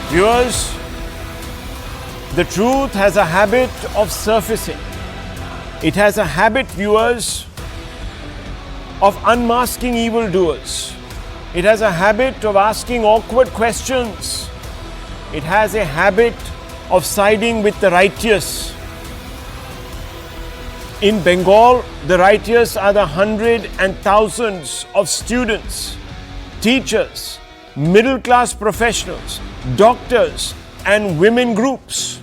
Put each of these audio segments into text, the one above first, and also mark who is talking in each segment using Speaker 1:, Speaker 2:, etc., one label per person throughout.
Speaker 1: Viewers, the truth has a habit of surfacing. It has a habit, viewers, of unmasking evildoers. It has a habit of asking awkward questions. It has a habit of siding with the righteous. In Bengal, the righteous are the hundreds and thousands of students, teachers, middle-class professionals, doctors, and women groups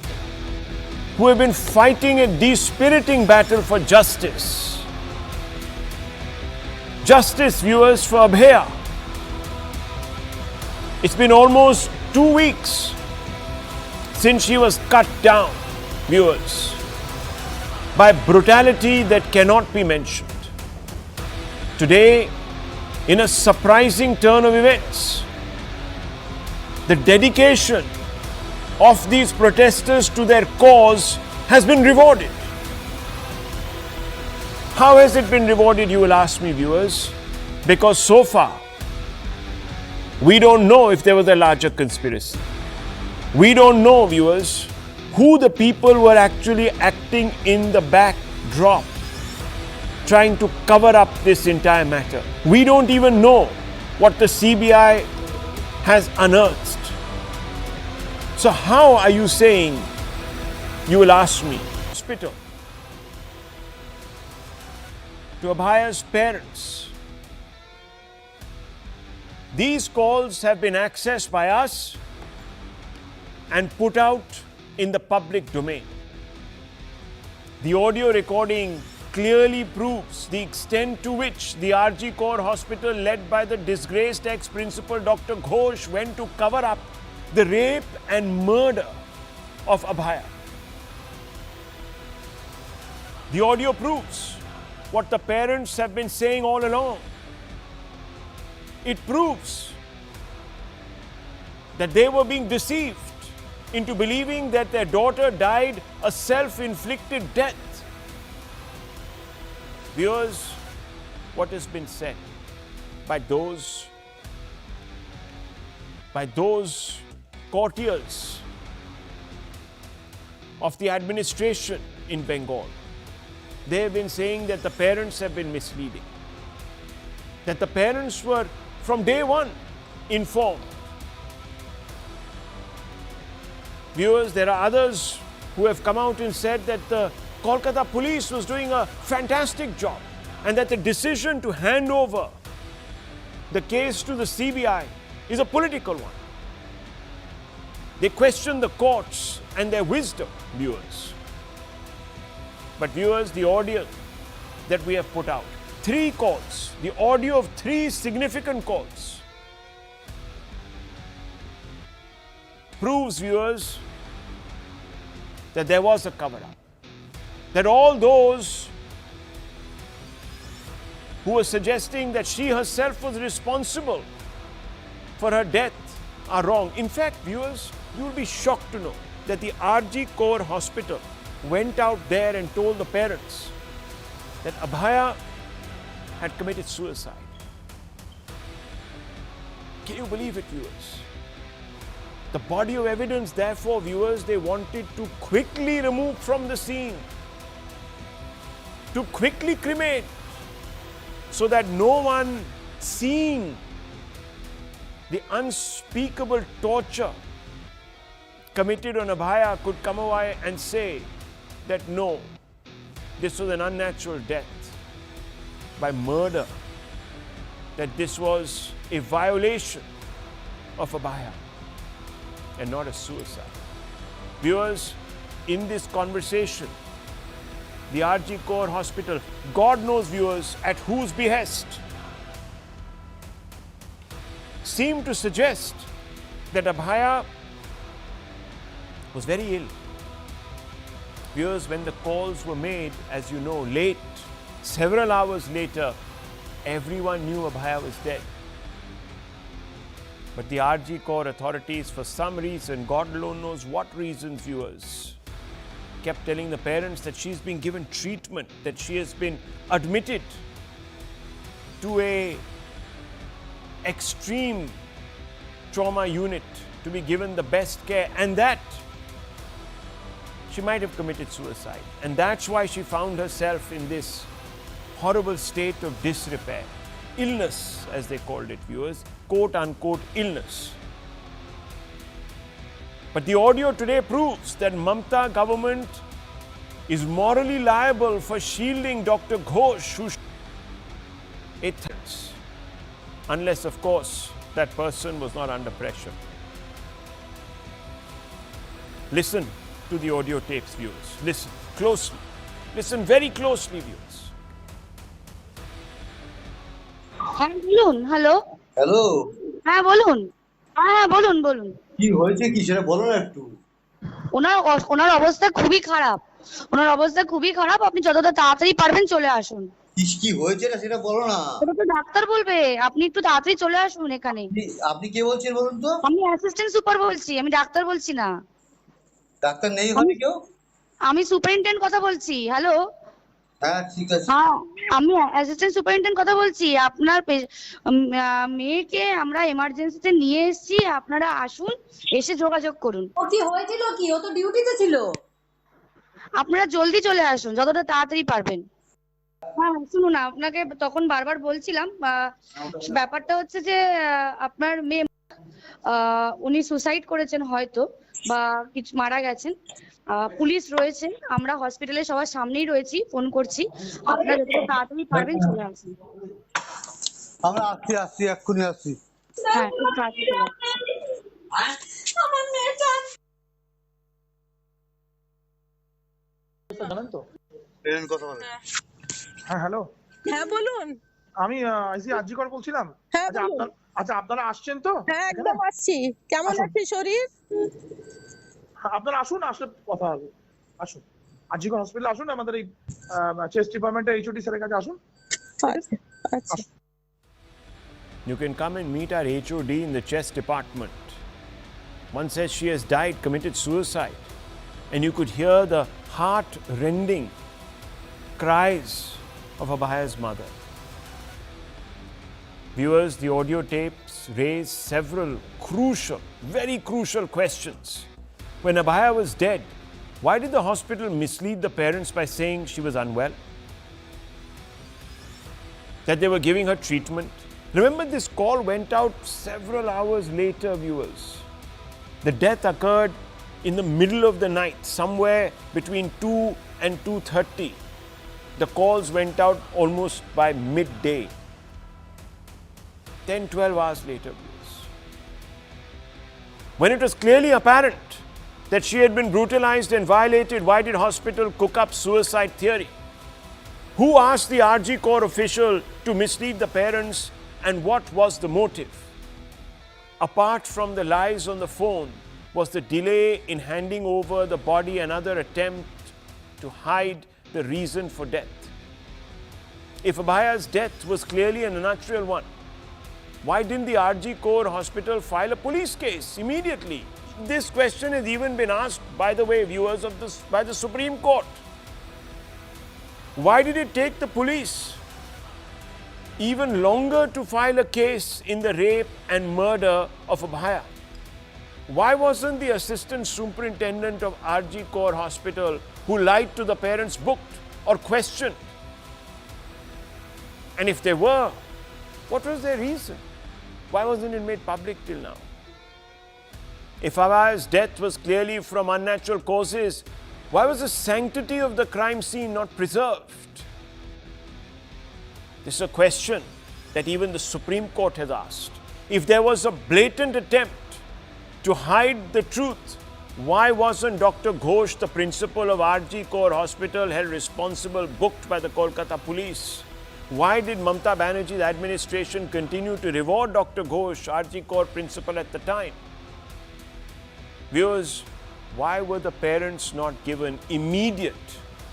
Speaker 1: who have been fighting a dispiriting battle for justice. Justice, viewers, for Abhaya. It's been almost 2 weeks since she was cut down, viewers, by brutality that cannot be mentioned. Today, in a surprising turn of events, the dedication of these protesters to their cause has been rewarded. How has it been rewarded, you will ask me, viewers? Because so far, we don't know if there was a larger conspiracy. We don't know, viewers, who the people were actually acting in the backdrop, trying to cover up this entire matter. We don't even know what the CBI has unearthed. So how are you saying, you will ask me, hospital, to Abhaya's parents? These calls have been accessed by us and put out in the public domain. The audio recording clearly proves the extent to which the RG Kaur Hospital, led by the disgraced ex-principal Dr. Ghosh, went to cover up the rape and murder of Abhaya. The audio proves what the parents have been saying all along. It proves that they were being deceived into believing that their daughter died a self-inflicted death. Viewers, what has been said by those courtiers of the administration in Bengal, they have been saying that the parents have been misleading, that the parents were from day one informed. Viewers, there are others who have come out and said that the Kolkata police was doing a fantastic job and that the decision to hand over the case to the CBI is a political one. They question the courts and their wisdom, viewers. But viewers, the audio that we have put out, 3 calls, the audio of 3 significant calls, proves, viewers, that there was a cover-up. That all those who were suggesting that she herself was responsible for her death are wrong. In fact, viewers, you will be shocked to know that the RG Kaur Hospital went out there and told the parents that Abhaya had committed suicide. Can you believe it, viewers? The body of evidence, therefore, viewers, they wanted to quickly remove from the scene, to quickly cremate, so that no one seeing the unspeakable torture committed on Abhaya could come away and say that no, this was an unnatural death by murder, that this was a violation of Abhaya and not a suicide. Viewers, in this conversation, the RG Kaur Hospital, God knows, viewers, at whose behest, seemed to suggest that Abhaya was very ill. Viewers, when the calls were made, as you know, late, several hours later, everyone knew Abhaya was dead. But the RG Kaur authorities, for some reason, God alone knows what reasons, viewers, kept telling the parents that she's been given treatment, that she has been admitted to a extreme trauma unit to be given the best care, and that she might have committed suicide. And that's why she found herself in this horrible state of disrepair. Illness, as they called it, viewers, quote unquote illness. But the audio today proves that Mamata government is morally liable for shielding Dr. Ghosh, who ethics, unless, of course, that person was not under pressure. Listen to the audio tapes, viewers. Listen closely. Listen very closely, viewers.
Speaker 2: হ্যাঁ বলুন। Hello
Speaker 3: hello,
Speaker 2: হ্যাঁ বলুন। হ্যাঁ বলুন বলুন।
Speaker 3: কি হয়েছে কি সেটা বলো না একটু।
Speaker 2: ওনার অবস্থা খুবই খারাপ। ওনার অবস্থা খুবই খারাপ। আপনি যতটা তাড়াতাড়ি পারবেন চলে আসুন।
Speaker 3: কি হয়েছে না সেটা বলো না।
Speaker 2: ওটা তো ডাক্তার বলবে। আপনি একটু তাড়াতাড়ি চলে আসুন এখানে।
Speaker 3: আপনি কে বলছেন বলুন তো?
Speaker 2: আমি অ্যাসিস্ট্যান্ট সুপার বলছি, আমি ডাক্তার বলছি না।
Speaker 3: ডাক্তার নেই হবে কেউ?
Speaker 2: আমি সুপারিনটেন্ডেন্ট কথা বলছি। হ্যালো।
Speaker 3: হ্যাঁ ঠিক আছে।
Speaker 2: হ্যাঁ আমি অ্যাসিস্ট্যান্ট সুপারিনটেন্ডেন্ট কথা বলছি। আপনার মেয়েকে আমরা এমার্জেন্সিতে নিয়ে এসেছি, আপনারা আসুন, এসে যোগাযোগ করুন।
Speaker 4: ও কি হয়েছিল কি? ও তো ডিউটিতে ছিল।
Speaker 2: আপনারা জলদি চলে আসুন, যতটা তাড়াতাড়ি পারবেন। হ্যাঁ শুনুন, আপনাকে তখন বারবার বলছিলাম, ব্যাপারটা হচ্ছে যে আপনার মেয়ে উনি সুসাইড করেছেন হয়তো, বা কিছু মারা গেছেন। পুলিশ রয়েছে, আমরা হসপিটালে সবার সামনেই রয়েছি, ফোন করছি। আপনারা যতটা তাড়াতাড়ি পারবেন চলে আসুন।
Speaker 3: আমরা আসছি এক্ষুনি আসছি।
Speaker 2: হ্যাঁ খুব তাড়াতাড়ি চলে আসুন।
Speaker 4: আমার মেয়েটা
Speaker 5: জানেন তো?
Speaker 3: ট্রেন কথা বলে।
Speaker 5: হ্যাঁ হ্যালো,
Speaker 4: হ্যাঁ বলুন।
Speaker 5: আমি আজিকর বলছিলাম।
Speaker 4: হ্যাঁ
Speaker 5: আচ্ছা
Speaker 4: বলুন।
Speaker 5: আপনারা আসছেন তো?
Speaker 4: হ্যাঁ একদম আসছি। কেমন
Speaker 5: আসুন।
Speaker 4: আছে শরীর?
Speaker 5: আপনারা আসুন, আসলে কথা হবে। আসুন, আজিকর হসপিটালে আসুন, আমাদের এই চেস্ট ডিপার্টমেন্টের এইচওডি স্যারের কাছে আসুন।
Speaker 4: আচ্ছা আচ্ছা।
Speaker 1: You can come and meet our HOD in the chest department. One says she has died, committed suicide. And you could hear the heart-rending cries of Abhaya's mother. Viewers, the audio tapes raise several crucial, very crucial questions. When Abhaya was dead, why did the hospital mislead the parents by saying she was unwell? That they were giving her treatment? Remember, this call went out several hours later, viewers. The death occurred in the middle of the night, somewhere between 2 and 2:30. The calls went out almost by midday. 10, 12 hours later, viewers. When it was clearly apparent that she had been brutalized and violated, why did hospital cook up suicide theory? Who asked the RG Corps official to mislead the parents, and what was the motive? Apart from the lies on the phone, was the delay in handing over the body another attempt to hide the reason for death? If Abhaya's death was clearly an unnatural one, why didn't the RG Corps hospital file a police case immediately? This question has even been asked, by the way, viewers, by the Supreme Court. Why did it take the police even longer to file a case in the rape and murder of Abhaya? Why wasn't the assistant superintendent of RG Corps Hospital, who lied to the parents, booked or questioned? And if they were, what was their reason? Why wasn't it made public till now? If Abhaya's death was clearly from unnatural causes, why was the sanctity of the crime scene not preserved? This is a question that even the Supreme Court has asked. If there was a blatant attempt to hide the truth, why wasn't Dr. Ghosh, the principal of RG Corps Hospital, held responsible, booked by the Kolkata police? Why did Mamata Banerjee's administration continue to reward Dr. Ghosh, RG Corps principal at the time? Viewers, why were the parents not given immediate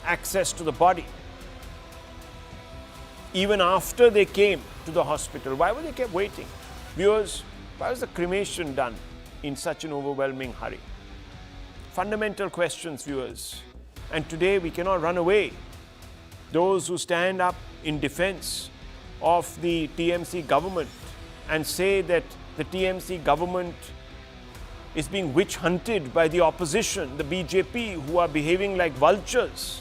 Speaker 1: access to the body? Even after they came to the hospital, why were they kept waiting? Viewers, why was the cremation done in such an overwhelming hurry? Fundamental questions, viewers. And today we cannot run away. Those who stand up in defense of the TMC government and say that the TMC government is being witch hunted by the opposition, the BJP, who are behaving like vultures.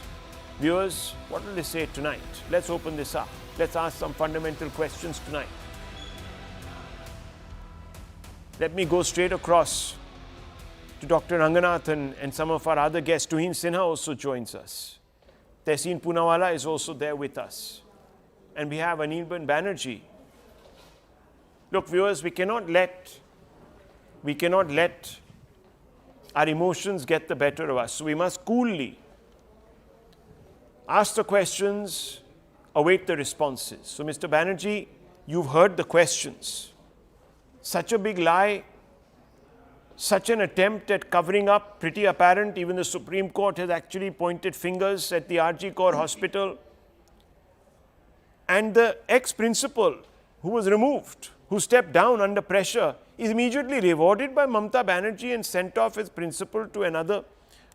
Speaker 1: Viewers, what will they say tonight? Let's open this up. Let's ask some fundamental questions tonight. Let me go straight across to Dr. Ranganathan and some of our other guests. Tuhin Sinha also joins us. Tehseen Poonawalla is also there with us. And we have Anirban Banerjee. Look, viewers, we cannot let our emotions get the better of us. So we must coolly ask the questions, await the responses. So Mr. Banerjee, you've heard the questions. Such a big lie, such an attempt at covering up, pretty apparent. Even the Supreme Court has actually pointed fingers at the RG Kaur Hospital. And the ex-principal who was removed, who stepped down under pressure, is immediately rewarded by Mamata Banerjee and sent off as principal to another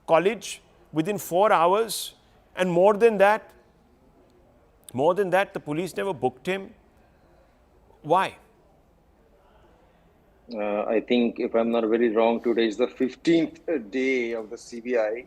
Speaker 1: college within 4 hours. And more than that, the police never booked him. Why?
Speaker 6: I think, if I'm not very wrong, today is the 15th day of the CBI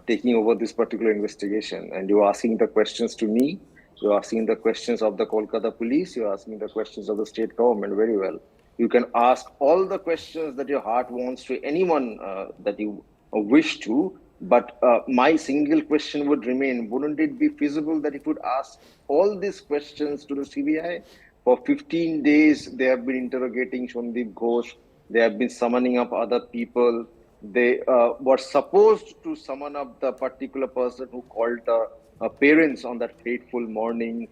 Speaker 6: taking over this particular investigation. And you're asking the questions to me, you're asking the questions of the Kolkata police, you're asking the questions of the state government very well. You can ask all the questions that your heart wants to anyone that you wish to, but my single question would remain, wouldn't it be feasible that if you would ask all these questions to the CBI? For 15 days, they have been interrogating Shondeep Ghosh. They have been summoning up other people. They were supposed to summon up the particular person who called the parents on that fateful morning.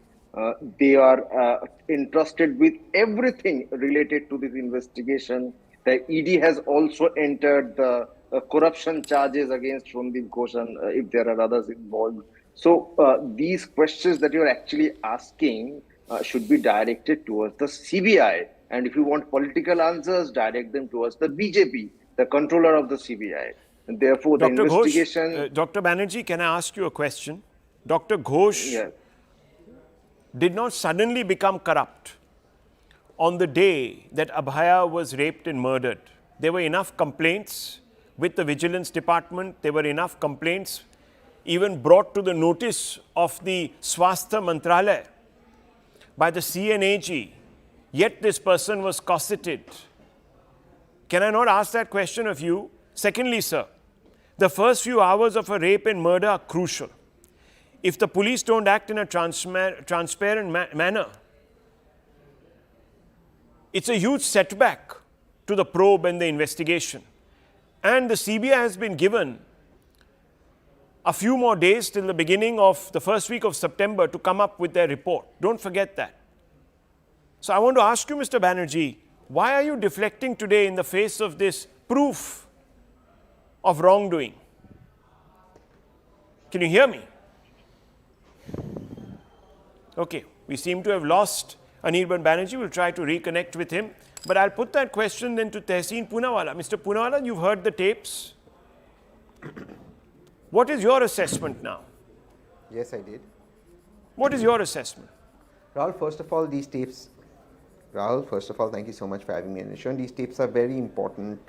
Speaker 6: They are entrusted with everything related to this investigation. The ED has also entered the corruption charges against Shondeep Ghosh, and if there are others involved. So these questions that you're actually asking should be directed towards the CBI. And if you want political answers, direct them towards the BJP, the controller of the CBI. And therefore, the
Speaker 1: Dr.
Speaker 6: investigation...
Speaker 1: Ghosh, Dr. Banerjee, can I ask you a question? Dr. Ghosh did not suddenly become corrupt on the day that Abhaya was raped and murdered. There were enough complaints with the Vigilance Department. There were enough complaints even brought to the notice of the Swasthya Mantralaya by the CNAG, yet this person was cosseted. Can I not ask that question of you? Secondly, sir, the first few hours of a rape and murder are crucial. If the police don't act in a transparent manner, it's a huge setback to the probe and the investigation. And the CBI has been given a few more days till the beginning of the first week of September to come up with their report. Don't forget that. So I want to ask you, Mr. Banerjee, why are you deflecting today in the face of this proof of wrongdoing? Can you hear me? Okay, we seem to have lost Anirban Banerjee. We'll try to reconnect with him. But I'll put that question then to Tehseen Poonawalla. Mr. Poonawalla, you've heard the tapes. What is your assessment now?
Speaker 7: Yes, I did.
Speaker 1: What is your assessment?
Speaker 7: Rahul, first of all, these tapes, thank you so much for having me on the show. And these tapes are very important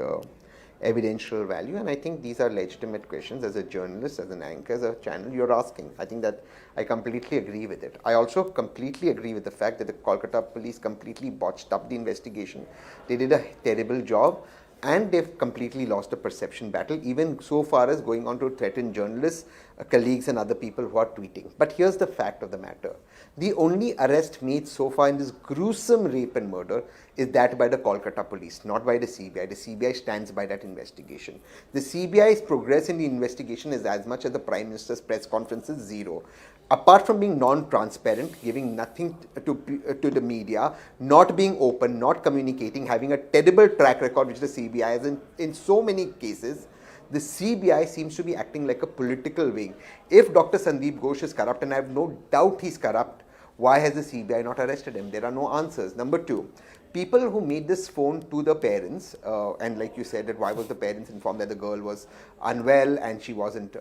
Speaker 7: evidential value, and I think these are legitimate questions as a journalist, as an anchor, as a channel you're asking. I think that I completely agree with it. I also completely agree with the fact that the Kolkata police completely botched up the investigation. They did a terrible job. And they've completely lost the perception battle, even so far as going on to threaten journalists, colleagues and other people who are tweeting. But here's the fact of the matter. The only arrest made so far in this gruesome rape and murder is that by the Kolkata police, not by the CBI. The CBI stands by that investigation. The CBI's progress in the investigation is as much as the Prime Minister's press conference is zero. Apart from being non-transparent, giving nothing to the media, not being open, not communicating, having a terrible track record, which the CBI has in so many cases, the CBI seems to be acting like a political wing. If Dr. Sandeep Ghosh is corrupt, and I have no doubt he's corrupt, why has the CBI not arrested him? There are no answers. Number two, people who made this phone to the parents, and like you said, that why was the parents informed that the girl was unwell and she wasn't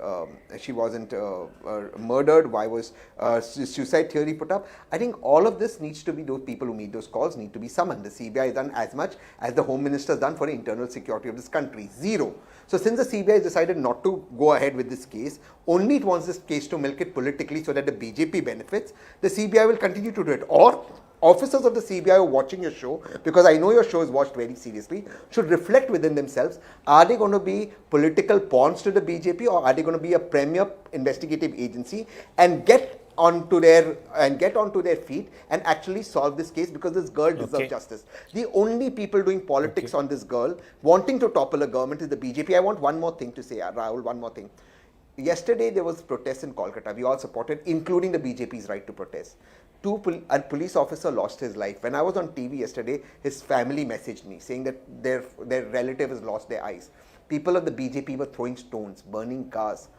Speaker 7: murdered? Why was suicide theory put up? I think all of this needs to be, those people who made those calls need to be summoned. The CBI has done as much as the Home Minister has done for the internal security of this country. Zero. So since the CBI has decided not to go ahead with this case, only it wants this case to milk it politically so that the BJP benefits, the CBI will continue to do it. Or officers of the CBI who are watching your show, because I know your show is watched very seriously, should reflect within themselves, are they going to be political pawns to the BJP, or are they going to be a premier investigative agency and get onto their feet and actually solve this case, because this girl deserves justice. The only people doing politics on this girl, wanting to topple a government, is the BJP. I want one more thing to say, Rahul, one more thing. Yesterday there was protests in Kolkata. We all supported, including the BJP's right to protest. A police officer lost his life. When I was on TV yesterday, his family messaged me saying that their relative has lost their eyes. People of the BJP were throwing stones, burning cars.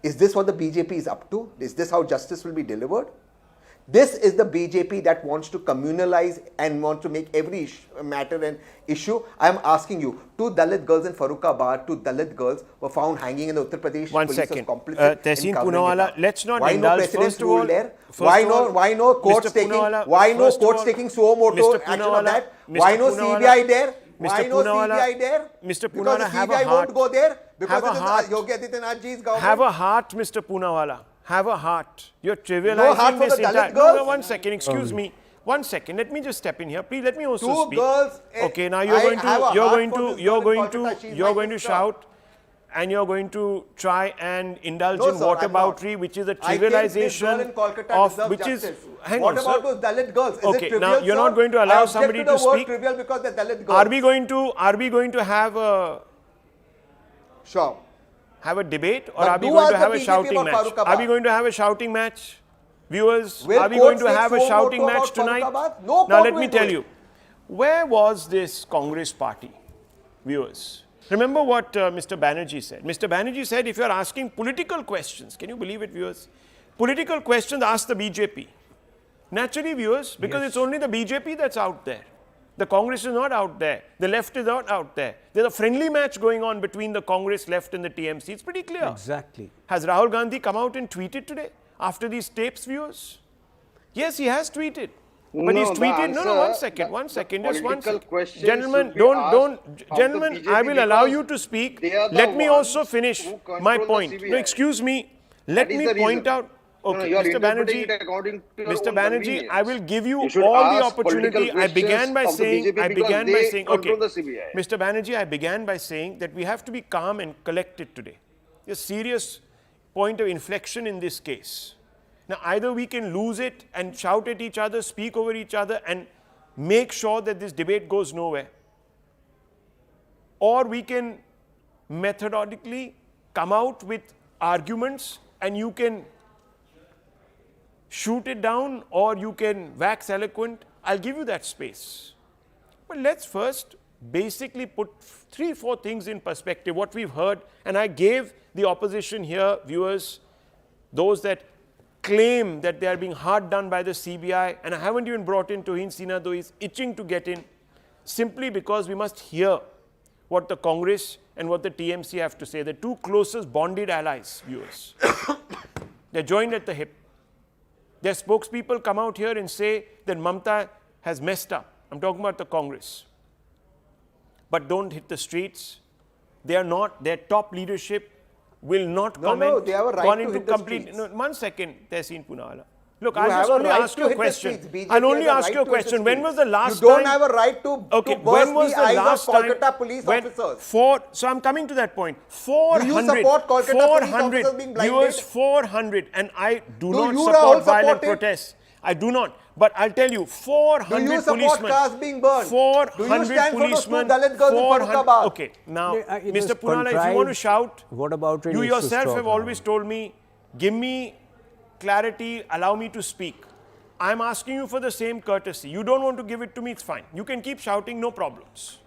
Speaker 7: Is this what the BJP is up to? Is this how justice will be delivered? This is the BJP that wants to communalize and want to make every matter an issue. I am asking you, 2 Dalit girls in Farrukhabad, 2 Dalit girls were found hanging in the Uttar Pradesh.
Speaker 1: One second. Tehseen Poonawalla, let's not indulge. First of all,
Speaker 7: why no courts taking suo moto action on that? Why no CBI there? Why no CBI there?
Speaker 1: Mr.
Speaker 7: Because
Speaker 1: Poonawalla,
Speaker 7: the
Speaker 1: have a
Speaker 7: CBI
Speaker 1: heart.
Speaker 7: won't go there because
Speaker 1: Have a heart.
Speaker 7: it is Yogi Adityanath ji's government.
Speaker 1: Have a heart, Mr. Poonawalla. Have a heart. You're trivializing
Speaker 7: No heart for
Speaker 1: this
Speaker 7: the Dalit
Speaker 1: entire...
Speaker 7: girls?
Speaker 1: No, 1 second. Excuse me. 1 second. Let me just step in here. Please let me also
Speaker 7: 2
Speaker 1: speak.
Speaker 7: girls.
Speaker 1: Okay, now
Speaker 7: I
Speaker 1: you're going
Speaker 7: have a
Speaker 1: to
Speaker 7: heart for this girl in Kolkata. She's
Speaker 1: you're
Speaker 7: my
Speaker 1: going to
Speaker 7: sister.
Speaker 1: shout, and you're going to try and indulge
Speaker 7: No,
Speaker 1: in
Speaker 7: sir, I'm
Speaker 1: whataboutery,
Speaker 7: not.
Speaker 1: which is a
Speaker 7: I think this girl
Speaker 1: trivialization
Speaker 7: in Kolkata
Speaker 1: of
Speaker 7: deserves
Speaker 1: which is.
Speaker 7: justice.
Speaker 1: Hang
Speaker 7: What
Speaker 1: on,
Speaker 7: about
Speaker 1: sir.
Speaker 7: those Dalit girls? Is
Speaker 1: Okay,
Speaker 7: it trivial,
Speaker 1: now you're
Speaker 7: sir?
Speaker 1: not going to allow
Speaker 7: I object
Speaker 1: somebody
Speaker 7: to
Speaker 1: to
Speaker 7: the word
Speaker 1: speak.
Speaker 7: trivial because they're Dalit girls.
Speaker 1: Are we going to have a
Speaker 7: Sure.
Speaker 1: debate, or
Speaker 7: But
Speaker 1: are we
Speaker 7: do
Speaker 1: going to
Speaker 7: ask
Speaker 1: have
Speaker 7: the
Speaker 1: a
Speaker 7: BJP
Speaker 1: shouting
Speaker 7: about
Speaker 1: match?
Speaker 7: Farrukhabad.
Speaker 1: Are we going to have a shouting match? Viewers,
Speaker 7: Will
Speaker 1: are we going
Speaker 7: courts
Speaker 1: to
Speaker 7: take
Speaker 1: have a
Speaker 7: suo
Speaker 1: shouting
Speaker 7: moto
Speaker 1: match
Speaker 7: about
Speaker 1: tonight?
Speaker 7: Farrukhabad? No
Speaker 1: Now
Speaker 7: court
Speaker 1: let
Speaker 7: will
Speaker 1: me
Speaker 7: do
Speaker 1: tell
Speaker 7: it.
Speaker 1: you, where was this Congress party, viewers? Remember what Mr. Banerjee said. Mr. Banerjee said, if you're asking political questions, can you believe it, viewers? Political questions, ask the BJP. Naturally, viewers, because it's only the BJP that's out there. The Congress is not out there. The left is not out there. There's a friendly match going on between the Congress left and the TMC. It's pretty clear.
Speaker 8: Exactly.
Speaker 1: Has Rahul Gandhi come out and tweeted today after these tapes, viewers? Yes, he has tweeted. But he's tweeted. No, 1 second. 1 second. Just 1 second. Gentlemen, gentlemen, I will allow you to speak. Let me also finish my point. No, excuse me. Let me point out. Okay, Mr. Banerjee, I will give you all the opportunity. I began by saying, okay, Mr. Banerjee, I began by saying that we have to be calm and collected today. There's a serious point of inflection in this case. Now, either we can lose it and shout at each other, speak over each other, and make sure that this debate goes nowhere, or we can methodically come out with arguments and you can shoot it down or you can wax eloquent. I'll give you that space. But let's first basically put 3-4 things in perspective, what we've heard. And I gave the opposition here, viewers, those that claim that they are being hard done by the CBI, and I haven't even brought in Tohin Sinha, though he's itching to get in, simply because we must hear what the Congress and what the TMC have to say. The 2 closest bonded allies, viewers. They're joined at the hip. Their spokespeople come out here and say that Mamta has messed up. I'm talking about the Congress. But don't hit the streets. They are not, their top leadership will not comment.
Speaker 7: No, they have a right to hit the streets.
Speaker 1: No, 1 second, Tehseen Poonawalla. Look,
Speaker 7: You
Speaker 1: I'll
Speaker 7: have
Speaker 1: just
Speaker 7: a
Speaker 1: only
Speaker 7: right
Speaker 1: ask
Speaker 7: to
Speaker 1: you a
Speaker 7: hit the
Speaker 1: question.
Speaker 7: streets. BJP
Speaker 1: I'll only
Speaker 7: has a
Speaker 1: ask
Speaker 7: right
Speaker 1: you a
Speaker 7: to hit the
Speaker 1: question. When
Speaker 7: streets.
Speaker 1: was the last
Speaker 7: You don't
Speaker 1: time...
Speaker 7: have a right to
Speaker 1: Okay,
Speaker 7: burst
Speaker 1: when was
Speaker 7: the
Speaker 1: the
Speaker 7: eyes
Speaker 1: last
Speaker 7: of
Speaker 1: time...
Speaker 7: Kolkata police officers.
Speaker 1: So I'm coming to that point. 400...
Speaker 7: Do you support Kolkata police officers being blinded?
Speaker 1: Viewers, 400. And I do not
Speaker 7: you,
Speaker 1: support
Speaker 7: Rahul,
Speaker 1: violent
Speaker 7: support it?
Speaker 1: protests. I do not. But I'll tell you, 400
Speaker 7: Do you support
Speaker 1: policemen...
Speaker 7: cars being burned?
Speaker 1: 400
Speaker 7: Do you stand for those 2
Speaker 1: policemen...
Speaker 7: Dalit girls in
Speaker 1: 400
Speaker 7: Farrukhabad?
Speaker 1: Okay, now,
Speaker 8: It
Speaker 1: Mr.
Speaker 8: was
Speaker 1: Poonawalla, if you want to
Speaker 8: contrived.
Speaker 1: shout...
Speaker 8: What about it
Speaker 1: You
Speaker 8: needs to
Speaker 1: yourself
Speaker 8: stop
Speaker 1: have
Speaker 8: now?
Speaker 1: always told me, give me clarity, allow me to speak. I'm asking you for the same courtesy. You don't want to give it to me, it's fine. You can keep shouting, no problems.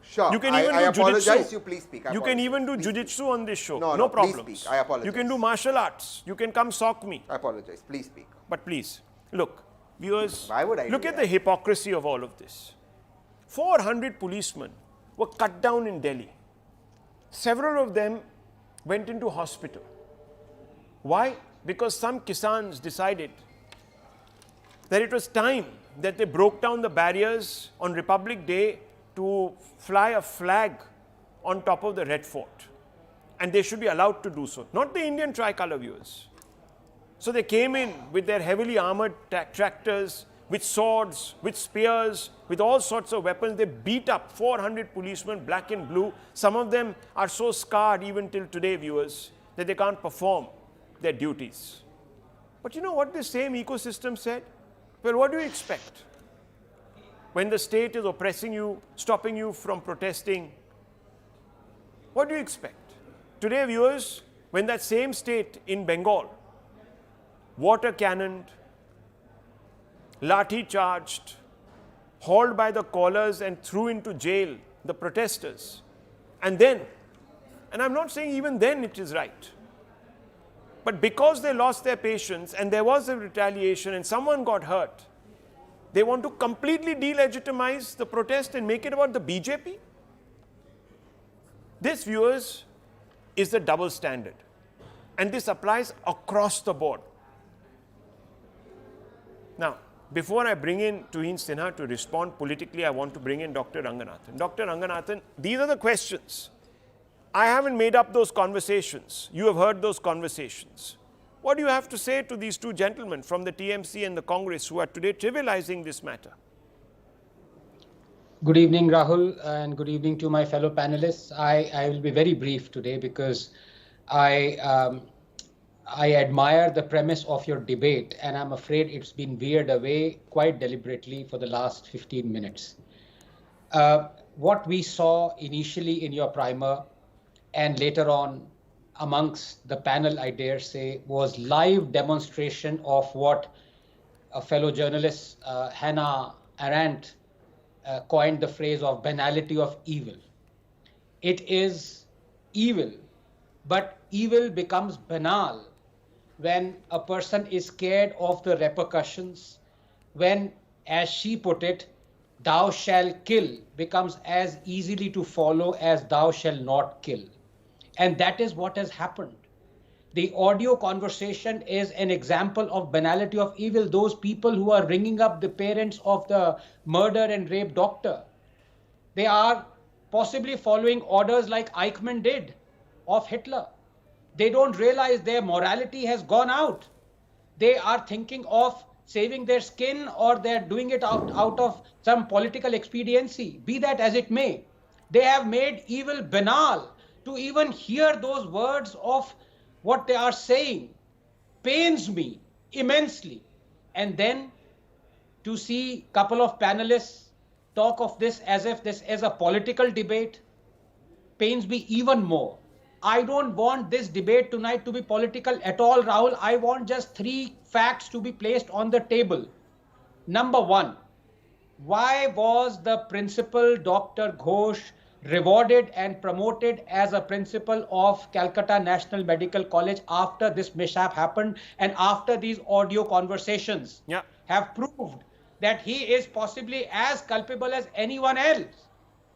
Speaker 7: Sure.
Speaker 1: You can even
Speaker 7: I
Speaker 1: do
Speaker 7: apologize.
Speaker 1: jiu-jitsu.
Speaker 7: You please speak. I
Speaker 1: You can
Speaker 7: apologize.
Speaker 1: even do
Speaker 7: Please
Speaker 1: jiu-jitsu on this show.
Speaker 7: No,
Speaker 1: No
Speaker 7: please
Speaker 1: problems.
Speaker 7: speak. I apologize.
Speaker 1: You can do martial arts. You can come sock me.
Speaker 7: I apologize. Please speak.
Speaker 1: But please, look, viewers,
Speaker 7: Why would I
Speaker 1: look
Speaker 7: do
Speaker 1: at
Speaker 7: that?
Speaker 1: the hypocrisy of all of this. 400 policemen were cut down in Delhi. Several of them went into hospital. Why? Because some Kisans decided that it was time that they broke down the barriers on Republic Day to fly a flag on top of the Red Fort. And they should be allowed to do so, not the Indian tricolour, viewers. So they came in with their heavily armoured tractors, with swords, with spears, with all sorts of weapons. They beat up 400 policemen, black and blue. Some of them are so scarred even till today, viewers, that they can't perform their duties. But you know what this same ecosystem said? Well, what do you expect? When the state is oppressing you, stopping you from protesting, what do you expect? Today, viewers, when that same state in Bengal water cannoned, lathi charged, hauled by the collars and threw into jail the protesters. And then, and I'm not saying even then it is right, but because they lost their patience and there was a retaliation and someone got hurt, they want to completely delegitimize the protest and make it about the BJP? This, viewers, is the double standard. And this applies across the board. Now, before I bring in Tuhin Sinha to respond politically, I want to bring in Dr. Ranganathan. Dr. Ranganathan, these are the questions. I haven't made up those conversations. You have heard those conversations. What do you have to say to these two gentlemen from the TMC and the Congress who are today trivializing this matter?
Speaker 8: Good evening, Rahul, and good evening to my fellow panelists. I will be very brief today because I admire the premise of your debate, and I'm afraid it's been veered away quite deliberately for the last 15 minutes. What we saw initially in your primer and later on amongst the panel, I dare say, was live demonstration of what a fellow journalist, Hannah Arendt, coined the phrase of banality of evil. It is evil, but evil becomes banal when a person is scared of the repercussions, when, as she put it, thou shalt kill becomes as easily to follow as thou shalt not kill. And that is what has happened. The audio conversation is an example of banality of evil. Those people who are ringing up the parents of the murder and rape doctor, they are possibly following orders like Eichmann did of Hitler. They don't realize their morality has gone out. They are thinking of saving their skin, or they're doing it out of some political expediency. Be that as it may, they have made evil banal. To even hear those words of what they are saying pains me immensely. And then to see a couple of panelists talk of this as if this is a political debate pains me even more. I don't want this debate tonight to be political at all, Rahul. I want just 3 facts to be placed on the table. Number 1, why was the principal, Dr. Ghosh, rewarded and promoted as a principal of Calcutta National Medical College after this mishap happened and after these audio conversations have proved that he is possibly as culpable as anyone else?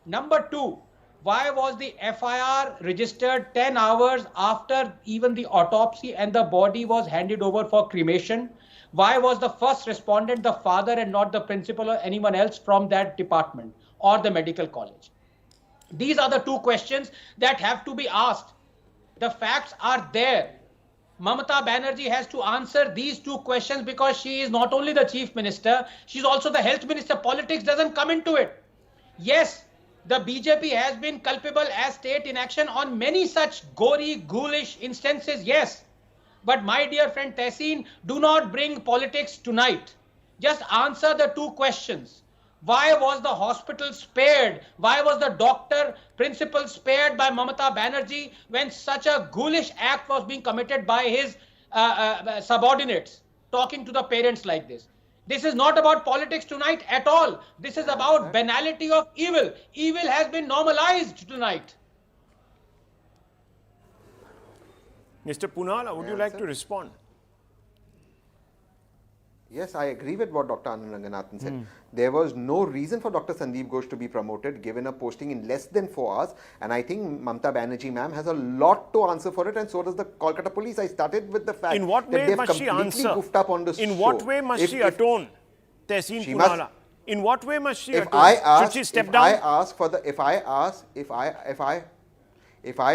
Speaker 8: Number 2, why was the FIR registered 10 hours after even the autopsy and the body was handed over for cremation? Why was the first respondent the father and not the principal or anyone else from that department or the medical college? These are the 2 questions that have to be asked. The facts are there. Mamata Banerjee has to answer these 2 questions because she is not only the chief minister, she's also the health minister. Politics doesn't come into it. Yes, the BJP has been culpable as state inaction on many such gory, ghoulish instances, yes. But my dear friend Tehseen, do not bring politics tonight. Just answer the 2 questions. Why was the hospital spared? Why was the doctor principal spared by Mamata Banerjee when such a ghoulish act was being committed by his subordinates, talking to the parents like this? This is not about politics tonight at all. This is about banality of evil. Evil has been normalized tonight.
Speaker 1: Mr. Poonawalla, would you like to respond?
Speaker 7: Yes, I agree with what Dr. Anand Ranganathan said. There was no reason for Dr. Sandeep Ghosh to be promoted, given a posting in less than 4 hours. And I think Mamta Banerjee ma'am has a lot to answer for it, and so does the Kolkata police. I started with the fact
Speaker 1: In what
Speaker 7: that
Speaker 1: way
Speaker 7: they've
Speaker 1: must she
Speaker 7: completely
Speaker 1: answer?
Speaker 7: goofed up on this
Speaker 1: In
Speaker 7: show.
Speaker 1: what way must she atone? Tehseen
Speaker 7: She must-
Speaker 1: Punala. In what way must she
Speaker 7: If
Speaker 1: atone?
Speaker 7: I ask,
Speaker 1: Should she step
Speaker 7: if
Speaker 1: down?
Speaker 7: I ask for the, if I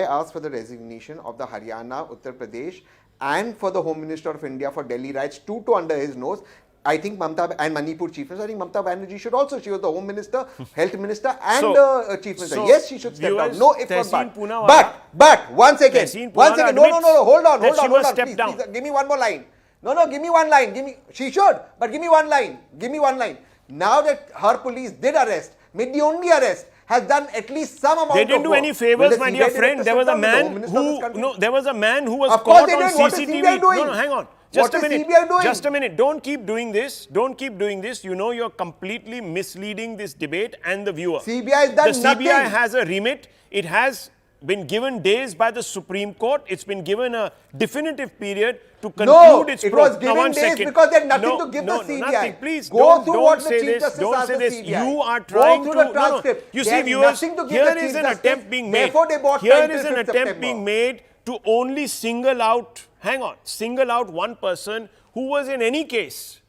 Speaker 7: ask for the resignation of the Haryana, Uttar Pradesh, and for the Home Minister of India for Delhi riots, two under his nose, I think Mamta and Manipur Chief Minister, I think Mamta Banerjee should also. She was the Home Minister, Health Minister, and
Speaker 1: So-
Speaker 7: Chief Minister.
Speaker 1: so
Speaker 7: Yes, she should step down.
Speaker 1: viewers,
Speaker 7: No, if not
Speaker 1: Tehseen
Speaker 7: but.
Speaker 1: Poonawala-
Speaker 7: But one second,
Speaker 1: Tehseen
Speaker 7: one
Speaker 1: Poonawala
Speaker 7: second. No,
Speaker 1: admits
Speaker 7: hold on,
Speaker 1: that she must step
Speaker 7: please,
Speaker 1: down.
Speaker 7: please, give me one more line. No, give me one line. She should, but give me one line. Give me one line. Now that her police did arrest, made the only arrest, has done at least some amount of
Speaker 1: They
Speaker 7: work.
Speaker 1: didn't do any
Speaker 7: Will
Speaker 1: favors,
Speaker 7: the
Speaker 1: my
Speaker 7: CBI
Speaker 1: dear
Speaker 7: director
Speaker 1: friend. There
Speaker 7: step
Speaker 1: was a
Speaker 7: down? Will the
Speaker 1: man
Speaker 7: Home Minister of this
Speaker 1: who
Speaker 7: country?
Speaker 1: there was a man who was
Speaker 7: Of course
Speaker 1: caught
Speaker 7: they
Speaker 1: on
Speaker 7: did. What is
Speaker 1: CCTV.
Speaker 7: CBI doing?
Speaker 1: No, hang on. Just
Speaker 7: What
Speaker 1: a
Speaker 7: is
Speaker 1: minute.
Speaker 7: CBI doing?
Speaker 1: Just a minute. Don't keep doing this. Don't keep doing this. You know you're completely misleading this debate and the viewer.
Speaker 7: CBI has done
Speaker 1: the
Speaker 7: nothing.
Speaker 1: CBI has a remit. It has been given days by the Supreme Court. It's been given a definitive period to conclude
Speaker 7: No,
Speaker 1: its
Speaker 7: it
Speaker 1: probe.
Speaker 7: was
Speaker 1: Now,
Speaker 7: given
Speaker 1: one
Speaker 7: days
Speaker 1: second.
Speaker 7: because they had nothing
Speaker 1: No,
Speaker 7: to give
Speaker 1: no,
Speaker 7: the CBI.
Speaker 1: Nothing. Please
Speaker 7: Go
Speaker 1: don't,
Speaker 7: through
Speaker 1: don't
Speaker 7: what the
Speaker 1: say
Speaker 7: Chief
Speaker 1: this.
Speaker 7: Justice
Speaker 1: Don't
Speaker 7: asked
Speaker 1: say
Speaker 7: the
Speaker 1: this.
Speaker 7: CBI.
Speaker 1: You are
Speaker 7: Go
Speaker 1: trying
Speaker 7: through
Speaker 1: to.
Speaker 7: the
Speaker 1: No, no.
Speaker 7: transcript.
Speaker 1: You
Speaker 7: They
Speaker 1: see,
Speaker 7: had
Speaker 1: viewers,
Speaker 7: nothing to give
Speaker 1: here
Speaker 7: the
Speaker 1: is
Speaker 7: Chief
Speaker 1: an
Speaker 7: Justice.
Speaker 1: attempt being made.
Speaker 7: Therefore, they bought
Speaker 1: Here
Speaker 7: time
Speaker 1: is
Speaker 7: till
Speaker 1: an
Speaker 7: 5th
Speaker 1: attempt
Speaker 7: September.
Speaker 1: being made to only single out. Hang on. Single out one person who was in any case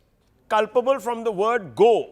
Speaker 1: culpable from the word go,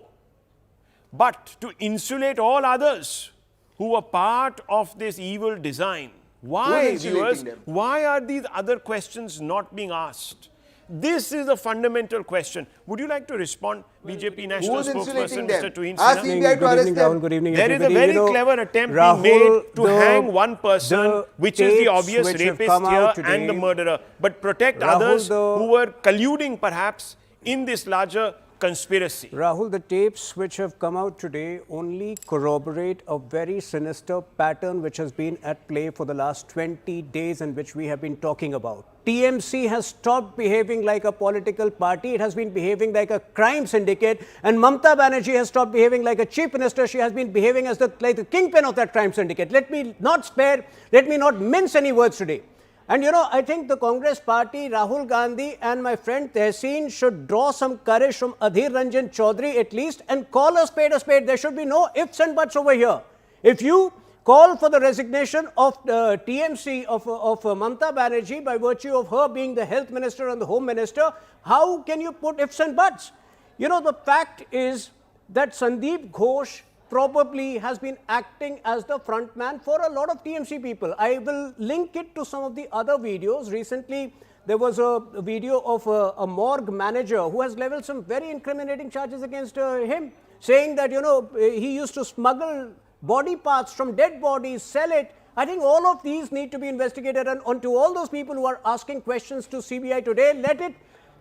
Speaker 1: but to insulate all others who were part of this evil design. Why,
Speaker 7: Who's insulating
Speaker 1: viewers?
Speaker 7: them?
Speaker 1: Why are these other questions not being asked? This is the fundamental question. Would you like to respond, BJP National
Speaker 7: Who's insulating
Speaker 1: spokesperson,
Speaker 7: them?
Speaker 1: Mr. Tuhin
Speaker 7: Ask
Speaker 1: Sinha?
Speaker 7: CBI to
Speaker 9: Good
Speaker 7: arrest
Speaker 9: evening,
Speaker 7: them.
Speaker 9: Rahul. Good evening,
Speaker 1: There is a
Speaker 9: everybody.
Speaker 1: very clever attempt being
Speaker 9: Rahul,
Speaker 1: made to
Speaker 9: the-
Speaker 1: hang one person,
Speaker 9: the
Speaker 1: which is the
Speaker 9: tapes
Speaker 1: obvious
Speaker 9: which have
Speaker 1: rapist
Speaker 9: come
Speaker 1: here
Speaker 9: out
Speaker 1: and the
Speaker 9: today-
Speaker 1: murderer, but protect
Speaker 9: Rahul,
Speaker 1: others
Speaker 9: the-
Speaker 1: who were colluding perhaps in this larger conspiracy.
Speaker 9: Rahul, the tapes which have come out today only corroborate a very sinister pattern which has been at play for the last 20 days and which we have been talking about. TMC has stopped behaving like a political party. It has been behaving like a crime syndicate. And Mamta Banerjee has stopped behaving like a chief minister. She has been behaving as like the kingpin of that crime syndicate. Let me not mince any words today. And I think the Congress party, Rahul Gandhi and my friend Tehseen should draw some courage from Adhir Ranjan Chaudhary at least and call a spade a spade. There should be no ifs and buts over here. If you call for the resignation of TMC of Mamata Banerjee by virtue of her being the health minister and the home minister, how can you put ifs and buts? The fact is that Sandeep Ghosh probably has been acting as the front man for a lot of TMC people. I will link it to some of the other videos. Recently, there was a video of a morgue manager who has leveled some very incriminating charges against him, saying that, he used to smuggle body parts from dead bodies, sell it. I think all of these need to be investigated, and onto all those people who are asking questions to CBI today,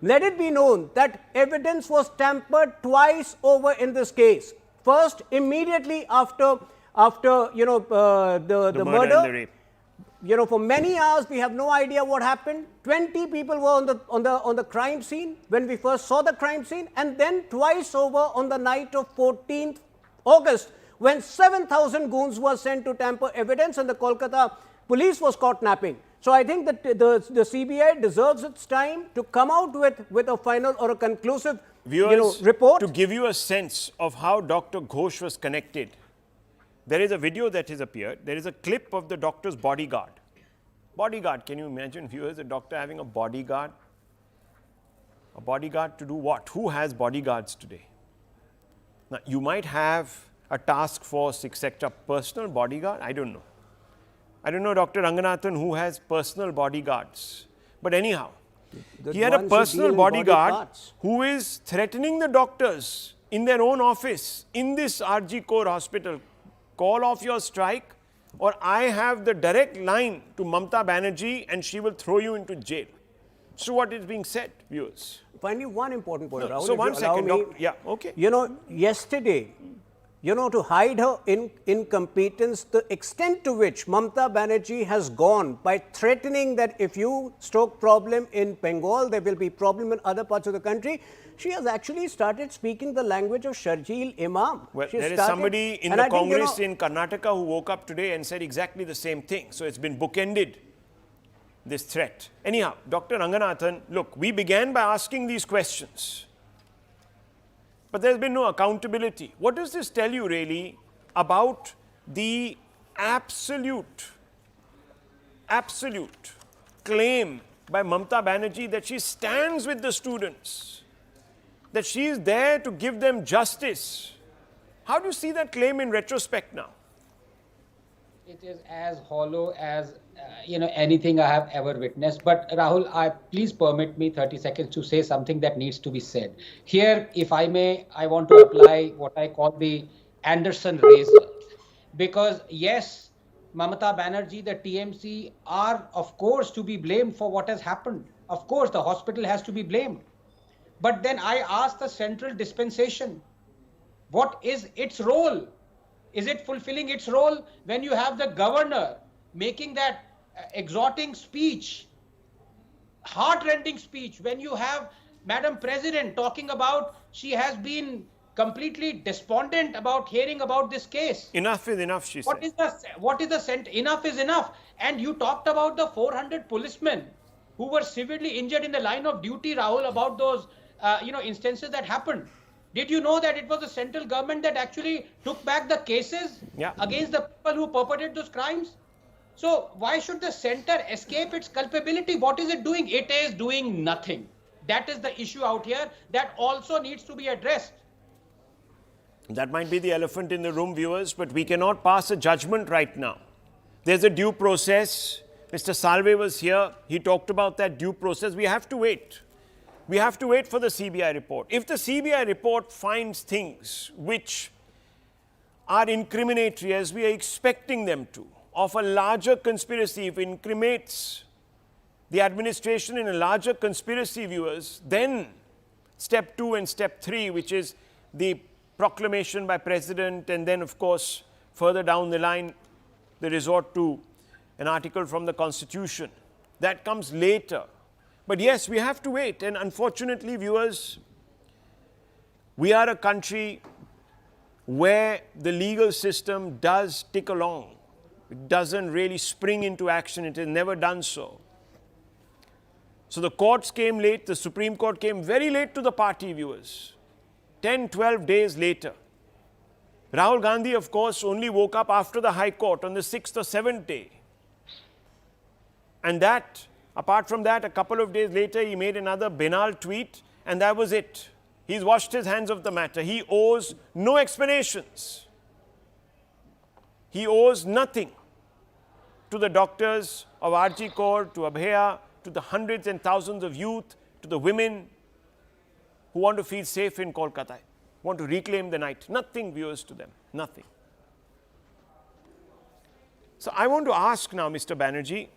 Speaker 9: let it be known that evidence was tampered twice over in this case. First, immediately after the murder,
Speaker 1: and the rape.
Speaker 9: For many hours we have no idea what happened. 20 people were on the crime scene when we first saw the crime scene, and then twice over on the night of 14th August when 7,000 goons were sent to tamper evidence and the Kolkata police was caught napping. So I think that the CBI deserves its time to come out with a final or a conclusive
Speaker 1: Viewers,
Speaker 9: report.
Speaker 1: to give you a sense of how Dr. Ghosh was connected, there is a video that has appeared. There is a clip of the doctor's bodyguard. Bodyguard, can you imagine, viewers, a doctor having a bodyguard? A bodyguard to do what? Who has bodyguards today? Now, you might have a task force, etc. Personal bodyguard? I don't know. I don't know, Dr. Ranganathan, who has personal bodyguards. But anyhow, he had a personal bodyguard who is threatening the doctors in their own office in this RG Core hospital. Call off your strike, or I have the direct line to Mamata Banerjee and she will throw you into jail. So what is being said, viewers?
Speaker 9: Finally, one important point, Rahul.
Speaker 1: So
Speaker 9: if
Speaker 1: one
Speaker 9: you allow
Speaker 1: second,
Speaker 9: me,
Speaker 1: yeah, okay.
Speaker 9: Yesterday, to hide her incompetence, the extent to which Mamata Banerjee has gone by threatening that if you stoke problem in Bengal, there will be problem in other parts of the country, she has actually started speaking the language of Sharjeel Imam.
Speaker 1: Well, there is somebody in the Congress in Karnataka who woke up today and said exactly the same thing. So it's been bookended, this threat. Anyhow, Dr. Ranganathan, look, we began by asking these questions. but there's been no accountability. What does this tell you really about the absolute claim by Mamata Banerjee that she stands with the students, that she is there to give them justice? How do you see that claim in retrospect now?
Speaker 8: It is as hollow as anything I have ever witnessed. But Rahul, please permit me 30 seconds to say something that needs to be said. Here, if I may, I want to apply what I call the Anderson razor. Because yes, Mamata Banerjee, the TMC are of course to be blamed for what has happened. Of course, the hospital has to be blamed. But then I ask the central dispensation, what is its role? Is it fulfilling its role when you have the governor making that exhorting speech, heart-rending speech, when you have Madam President talking about she has been completely despondent about hearing about this case?
Speaker 1: Enough is enough, she said.
Speaker 8: Enough is enough. And you talked about the 400 policemen who were severely injured in the line of duty, Rahul, about those instances that happened. Did you know that it was the central government that actually took back the cases against the people who perpetrated those crimes? So why should the center escape its culpability? What is it doing? It is doing nothing. That is the issue out here that also needs to be addressed.
Speaker 1: That might be the elephant in the room, viewers, but we cannot pass a judgment right now. There's a due process. Mr. Salve was here. He talked about that due process. We have to wait. We have to wait for the CBI report. If the CBI report finds things which are incriminatory, as we are expecting them to, of a larger conspiracy, if it incriminates the administration in a larger conspiracy, viewers, then step 2 and step 3, which is the proclamation by President, and then, of course, further down the line, the resort to an article from the Constitution. That comes later. But yes, we have to wait. And unfortunately, viewers, we are a country where the legal system does tick along. It doesn't really spring into action. It has never done so. So the courts came late. The Supreme Court came very late to the party, viewers. 10, 12 days later. Rahul Gandhi, of course, only woke up after the High Court on the 6th or 7th day. And that, apart from that, a couple of days later, he made another banal tweet, and that was it. He's washed his hands of the matter. He owes no explanations. He owes nothing to the doctors of RG Kaur, to Abhaya, to the hundreds and thousands of youth, to the women who want to feel safe in Kolkata, want to reclaim the night. Nothing, viewers, to them. Nothing. So I want to ask now, Mr. Banerjee,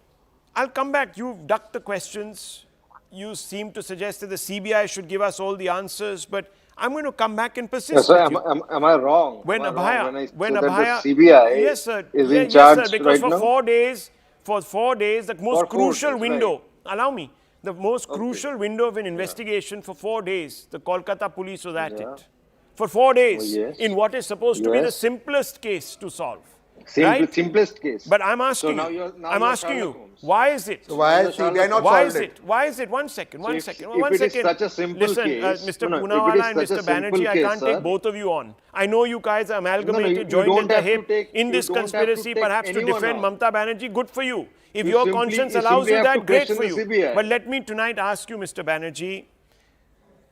Speaker 1: I'll come back. You've ducked the questions. You seem to suggest that the CBI should give us all the answers, but I'm going to come back and persist.
Speaker 6: Yes, sir,
Speaker 1: with you.
Speaker 6: am I wrong?
Speaker 1: When
Speaker 6: am I wrong
Speaker 1: Abhaya,
Speaker 6: when the CBI
Speaker 1: yes, sir,
Speaker 6: is in
Speaker 1: yes,
Speaker 6: charge
Speaker 1: sir, because
Speaker 6: right
Speaker 1: for
Speaker 6: now?
Speaker 1: 4 days, the most crucial window,
Speaker 6: right.
Speaker 1: allow me, the most crucial window of an investigation for 4 days, the Kolkata police was at it. For 4 days, in what is supposed to be the simplest case to solve.
Speaker 6: Simplest case.
Speaker 1: But I'm asking
Speaker 6: now
Speaker 1: you,
Speaker 6: you're
Speaker 1: I'm asking you, why is it?
Speaker 3: So why is CBI not
Speaker 1: Why
Speaker 3: solved
Speaker 1: is
Speaker 3: it?
Speaker 1: it? Why is it? One second.
Speaker 6: If it is such a simple
Speaker 1: Listen,
Speaker 6: case,
Speaker 1: Mr.
Speaker 6: no, if it
Speaker 1: Poonawala
Speaker 6: is
Speaker 1: and
Speaker 6: such a
Speaker 1: Mr.
Speaker 6: simple
Speaker 1: Banerjee, I
Speaker 6: case,
Speaker 1: can't
Speaker 6: sir.
Speaker 1: take both of you on. I know you guys are amalgamated,
Speaker 6: you
Speaker 1: joined
Speaker 6: don't
Speaker 1: at the
Speaker 6: have to
Speaker 1: hip
Speaker 6: take-
Speaker 1: in
Speaker 6: you
Speaker 1: this
Speaker 6: don't have to
Speaker 1: conspiracy,
Speaker 6: take
Speaker 1: perhaps to
Speaker 6: anyone
Speaker 1: defend
Speaker 6: on.
Speaker 1: Mamata Banerjee. Good for you. If
Speaker 6: You
Speaker 1: your
Speaker 6: simply-
Speaker 1: conscience
Speaker 6: you
Speaker 1: allows
Speaker 6: simply
Speaker 1: you
Speaker 6: have to
Speaker 1: that, great
Speaker 6: question
Speaker 1: for
Speaker 6: the
Speaker 1: you.
Speaker 6: CBI.
Speaker 1: But let me tonight ask you, Mr. Banerjee,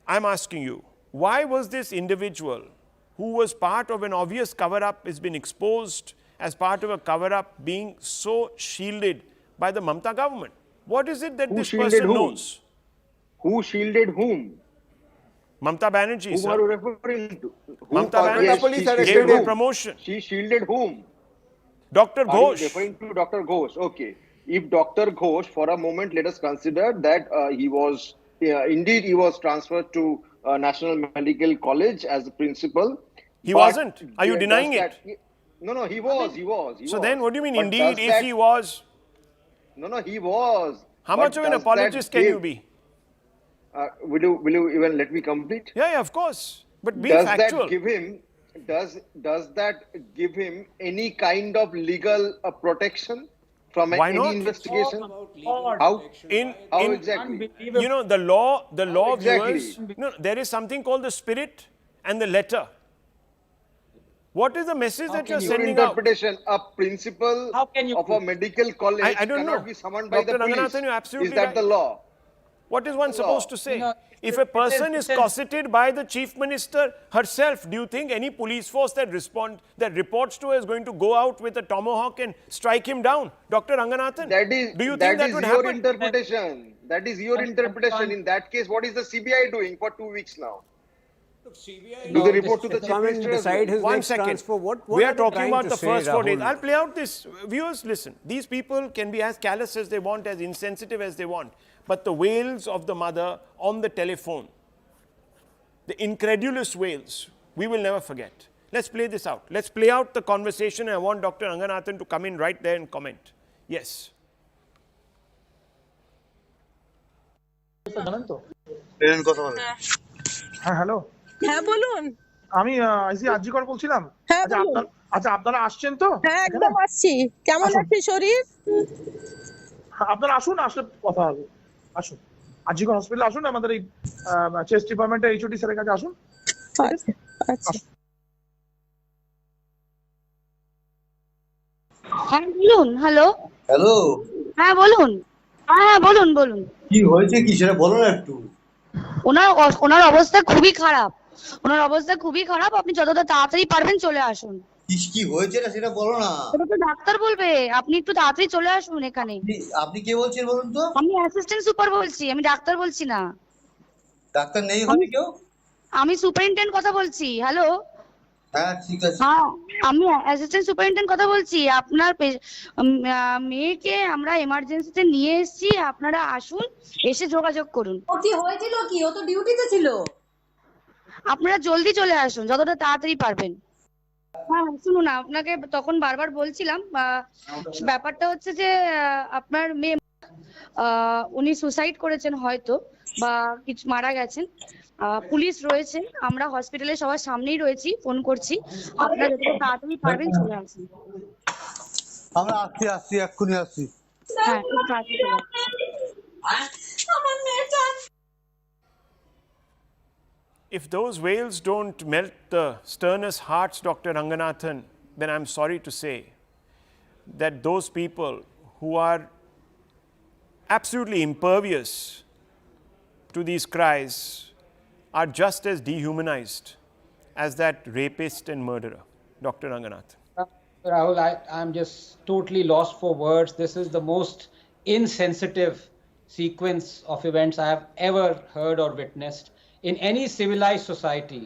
Speaker 1: I'm asking you, why was this individual who was part of an obvious cover-up has been exposed as part of a cover-up being so shielded by the Mamata government? What is it that
Speaker 6: Who
Speaker 1: this
Speaker 6: shielded
Speaker 1: person
Speaker 6: whom?
Speaker 1: knows?
Speaker 6: Who shielded whom?
Speaker 1: Mamata Banerjee,
Speaker 6: Whom
Speaker 1: sir.
Speaker 6: are you referring to?
Speaker 1: Mamata
Speaker 3: Kolkata
Speaker 1: Banerjee
Speaker 3: police
Speaker 6: she
Speaker 3: arrested
Speaker 1: gave
Speaker 6: shielded
Speaker 1: her
Speaker 3: him.
Speaker 1: promotion.
Speaker 6: She shielded whom?
Speaker 1: Dr.
Speaker 6: Are you
Speaker 1: Ghosh.
Speaker 6: referring to Dr. Ghosh? Okay. If Dr. Ghosh, for a moment, let us consider that he was, indeed, he was transferred to National Medical College as a principal.
Speaker 1: He
Speaker 6: But
Speaker 1: wasn't. Are you
Speaker 6: does
Speaker 1: denying
Speaker 6: that-
Speaker 1: it?
Speaker 6: No, he was.
Speaker 1: So then what do you mean,
Speaker 6: But
Speaker 1: indeed,
Speaker 6: does
Speaker 1: if
Speaker 6: that-
Speaker 1: he was?
Speaker 6: No, he was.
Speaker 1: How
Speaker 6: But
Speaker 1: much of an
Speaker 6: does that
Speaker 1: apologist can
Speaker 6: give-
Speaker 1: you be?
Speaker 6: Will you even let me complete?
Speaker 1: Yeah, of course. But be
Speaker 6: Does
Speaker 1: factual.
Speaker 6: that give him does that give him any kind of legal protection from
Speaker 1: Why
Speaker 6: any
Speaker 1: not?
Speaker 6: investigation?
Speaker 8: Or
Speaker 6: How
Speaker 1: in
Speaker 6: exactly?
Speaker 1: you know, the law
Speaker 6: How exactly?
Speaker 1: viewers, no, there is something called the spirit and the letter. What is the message that you're
Speaker 6: Your
Speaker 1: sending out?
Speaker 6: interpretation, a principal
Speaker 8: How can you
Speaker 6: of a medical college
Speaker 1: I don't
Speaker 6: cannot
Speaker 1: know.
Speaker 6: be summoned by
Speaker 1: Dr.
Speaker 6: the police.
Speaker 1: Ranganathan, you're absolutely
Speaker 6: Is that
Speaker 1: right.
Speaker 6: the law?
Speaker 1: What is one
Speaker 6: The
Speaker 1: supposed
Speaker 6: law.
Speaker 1: to say?
Speaker 8: You know,
Speaker 1: If a person
Speaker 8: it
Speaker 1: is
Speaker 8: is-
Speaker 1: cosseted by the chief minister herself, do you think any police force that reports to her is going to go out with a tomahawk and strike him down? Dr. Ranganathan, do you think that would
Speaker 6: your
Speaker 1: happen?
Speaker 6: interpretation. That is your interpretation. In that case, what is the CBI doing for 2 weeks now? Do they report to the chief
Speaker 9: come and
Speaker 6: minister as
Speaker 9: decide
Speaker 6: well?
Speaker 9: his
Speaker 1: One
Speaker 9: next
Speaker 1: second.
Speaker 9: transfer. What
Speaker 1: We are
Speaker 9: they
Speaker 1: talking
Speaker 9: trying
Speaker 1: about
Speaker 9: to
Speaker 1: the
Speaker 9: say,
Speaker 1: first 4 days.
Speaker 9: Rahul?
Speaker 1: I'll play out this. Viewers, listen. These people can be as callous as they want, as insensitive as they want. But the wails of the mother on the telephone, the incredulous wails, we will never forget. Let's play this out. Let's play out the conversation. I want Dr. Ranganathan to come in right there and comment. Yes.
Speaker 5: জানেন তো?
Speaker 3: Train কথা বলেন।
Speaker 5: হ্যাঁ hello,
Speaker 4: হ্যাঁ বলুন।
Speaker 5: আমি আজিকর বলছিলাম।
Speaker 4: হ্যাঁ,
Speaker 5: আচ্ছা
Speaker 4: বলুন।
Speaker 5: আপনারা আসছেন তো
Speaker 4: হ্যাঁ
Speaker 5: এখানে?
Speaker 4: একদম আসছি। কেমন
Speaker 5: আসুন।
Speaker 4: আছে শরীর?
Speaker 5: আপনারা আসুন, আসলে কথা হবে। আসুন, আজিকর হসপিটালে আসুন, আমাদের এই চেস্ট ডিপার্টমেন্টের এইচওডি স্যারের কাছে আসুন।
Speaker 4: আচ্ছা আচ্ছা।
Speaker 2: হ্যাঁ বলুন। হ্যালো।
Speaker 3: হ্যালো,
Speaker 2: হ্যাঁ বলুন। হ্যাঁ বলুন বলুন।
Speaker 3: কি হয়েছে কি সেটা বলো না একটু।
Speaker 2: ওনার অবস্থা খুবই খারাপ। ওনার অবস্থা খুবই খারাপ। আপনি যতটা তাড়াতাড়ি পারবেন চলে আসুন।
Speaker 3: কি হয়েছে না সেটা বলো না।
Speaker 2: ওটা তো ডাক্তার বলবে। আপনি একটু তাড়াতাড়ি চলে আসুন এখানে।
Speaker 3: আপনি কে বলছেন বলুন তো?
Speaker 2: আমি অ্যাসিস্ট্যান্ট সুপার বলছি, আমি ডাক্তার বলছি না।
Speaker 3: ডাক্তার নেই হবে কেউ?
Speaker 2: আমি সুপারিনটেন্ডেন্ট কথা বলছি। হ্যালো।
Speaker 3: হ্যাঁ ঠিক আছে।
Speaker 2: হ্যাঁ, আমি অ্যাসিস্ট্যান্ট সুপারিনটেন্ডেন্ট কথা বলছি। আপনার মেয়েকে আমরা এমার্জেন্সিতে নিয়ে এসেছি, আপনারা আসুন, এসে যোগাযোগ করুন।
Speaker 10: ও কি হয়েছিল কি? ও তো ডিউটিতে ছিল।
Speaker 2: আপনারা জলদি চলে আসুন, যতটা তাড়াতাড়ি পারবেন। হ্যাঁ শুনুন, আপনাকে তখন বারবার বলছিলাম, ব্যাপারটা হচ্ছে যে আপনার মেয়ে উনি সুসাইড করেছেন হয়তো, বা কিছু মারা গেছেন। পুলিশ রয়েছে, আমরা হসপিটালে সবার সামনেই রয়েছি, ফোন করছি। আপনারা যতটা তাড়াতাড়ি পারবেন চলে আসুন।
Speaker 3: আমরা আসছি এক্ষুনি আসছি।
Speaker 2: হ্যাঁ খুব তাড়াতাড়ি চলে আসুন।
Speaker 10: আমার মেয়েটা।
Speaker 1: If those wails don't melt the sternest hearts, Dr. Ranganathan, then I'm sorry to say that those people who are absolutely impervious to these cries are just as dehumanized as that rapist and murderer, Dr. Ranganathan.
Speaker 8: Rahul, I'm just totally lost for words. This is the most insensitive sequence of events I have ever heard or witnessed. In any civilized society,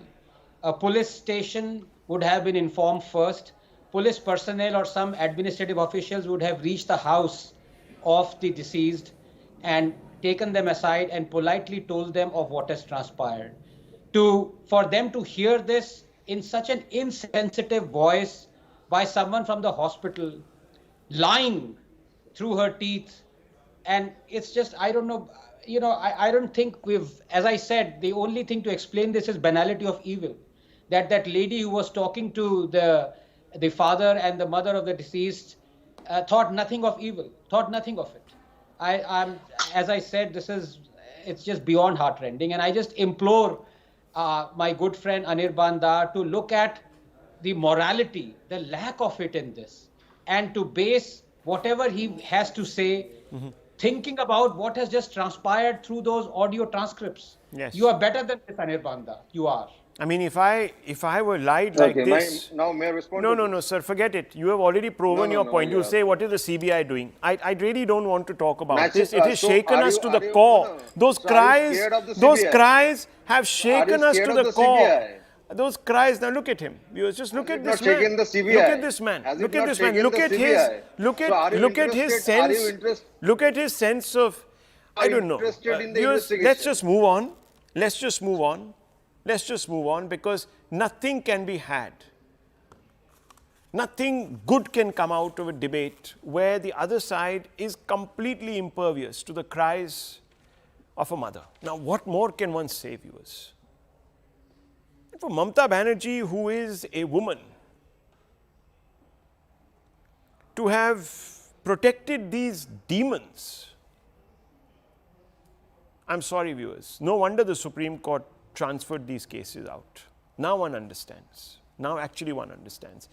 Speaker 8: a police station would have been informed first. Police personnel or some administrative officials would have reached the house of the deceased and taken them aside and politely told them of what has transpired. For them to hear this in such an insensitive voice by someone from the hospital, lying through her teeth, and it's just, I don't know, I don't think as I said, the only thing to explain this is banality of evil. That lady who was talking to the father and the mother of the deceased thought nothing of evil, thought nothing of it. As I said, it's just beyond heartrending, and I just implore my good friend Anirban Dar to look at the morality, the lack of it in this, and to base whatever he has to say thinking about what has just transpired through those audio transcripts.
Speaker 1: Yes.
Speaker 8: You are better than this, Anirban Dar. You are.
Speaker 1: I mean, if I were lied like
Speaker 6: Okay,
Speaker 1: this...
Speaker 6: now may I respond?
Speaker 1: No, sir, forget it. You have already proven your point. You say, what is the CBI doing? I really don't want to talk about this. It has shaken us to the core. Those cries have shaken us to the core. Those cries, now look at him. You just look at this man. Look at this man. Look at this man. Look at his sense. Look at his sense of, I don't know. Let's just move on. Let's just move on. Let's just move on, because nothing can be had. Nothing good can come out of a debate where the other side is completely impervious to the cries of a mother. Now, what more can one say, viewers? For Mamata Banerjee, who is a woman, to have protected these demons, I'm sorry, viewers. No wonder the Supreme Court transferred these cases out. Now one understands. Now actually one understands.